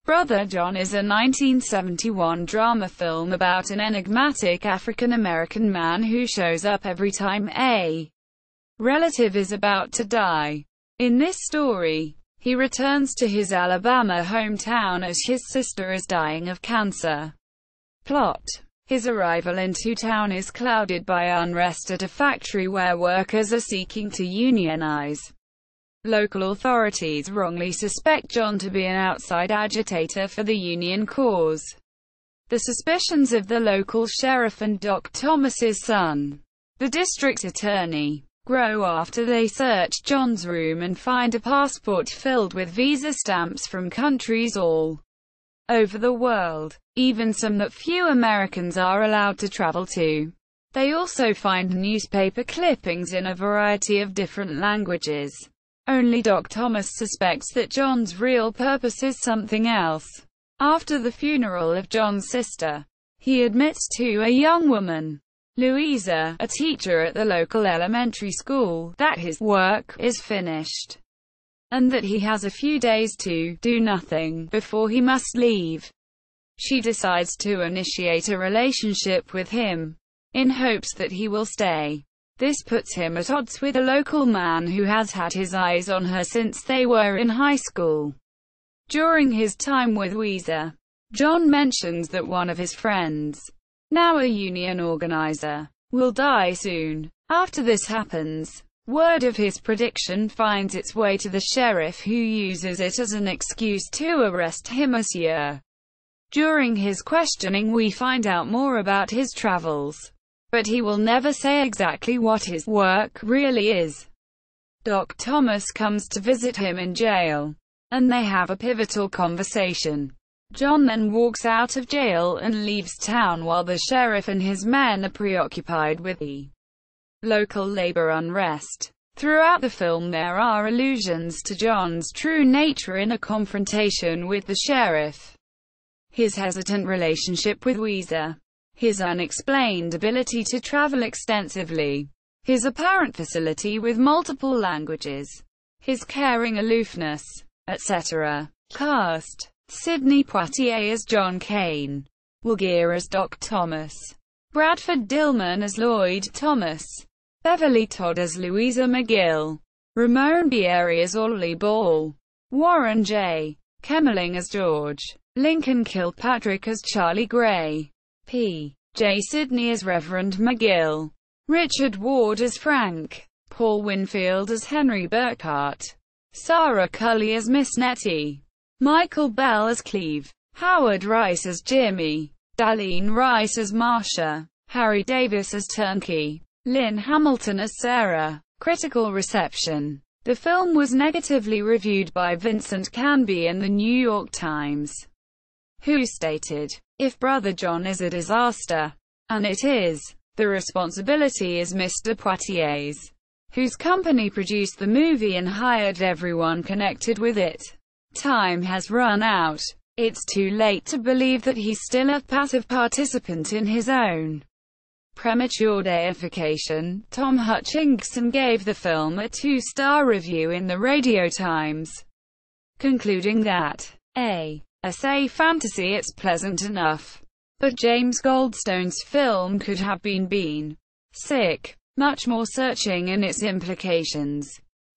Brother John is a 1971 drama film about an enigmatic African-American man who shows up every time a relative is about to die. In this story, he returns to his Alabama hometown as his sister is dying of cancer. Plot: his arrival into town is clouded by unrest at a factory where workers are seeking to unionize. Local authorities wrongly suspect John to be an outside agitator for the union cause. The suspicions of the local sheriff and Doc Thomas's son, the district attorney, grow after they search John's room and find a passport filled with visa stamps from countries all over the world, even some that few Americans are allowed to travel to. They also find newspaper clippings in a variety of different languages. Only Doc Thomas suspects that John's real purpose is something else. After the funeral of John's sister, he admits to a young woman, Louisa, a teacher at the local elementary school, that his work is finished, and that he has a few days to do nothing before he must leave. She decides to initiate a relationship with him, in hopes that he will stay. This puts him at odds with a local man who has had his eyes on her since they were in high school. During his time with Louisa, John mentions that one of his friends, now a union organizer, will die soon. After this happens, word of his prediction finds its way to the sheriff, who uses it as an excuse to arrest him this year. During his questioning we find out more about his travels, but he will never say exactly what his work really is. Doc Thomas comes to visit him in jail, and they have a pivotal conversation. John then walks out of jail and leaves town while the sheriff and his men are preoccupied with the local labor unrest. Throughout the film there are allusions to John's true nature in a confrontation with the sheriff, his hesitant relationship with Louisa, his unexplained ability to travel extensively, his apparent facility with multiple languages, his caring aloofness, etc. Cast: Sidney Poitier as John Kane, Will Geer as Doc Thomas, Bradford Dillman as Lloyd Thomas, Beverly Todd as Louisa McGill, Ramon Bieri as Ollie Ball, Warren J. Kemmerling as George, Lincoln Kilpatrick as Charlie Gray, P. J. Sidney as Reverend McGill, Richard Ward as Frank, Paul Winfield as Henry Burkhart, Sarah Cully as Miss Nettie, Michael Bell as Cleve, Howard Rice as Jimmy, Darlene Rice as Marcia, Harry Davis as Turnkey, Lynn Hamilton as Sarah. Critical reception. The film was negatively reviewed by Vincent Canby in the New York Times, who stated, "If Brother John is a disaster, and it is, the responsibility is Mr. Poitier's, whose company produced the movie and hired everyone connected with it. Time has run out. It's too late to believe that he's still a passive participant in his own premature deification." Tom Hutchinson gave the film a 2-star review in the Radio Times, concluding that as a fantasy it's pleasant enough, but James Goldstone's film could have been sick, much more searching in its implications.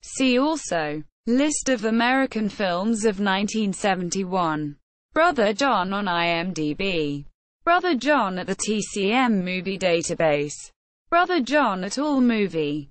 See also, List of American films of 1971. Brother John on IMDb. Brother John at the TCM Movie Database. Brother John at AllMovie.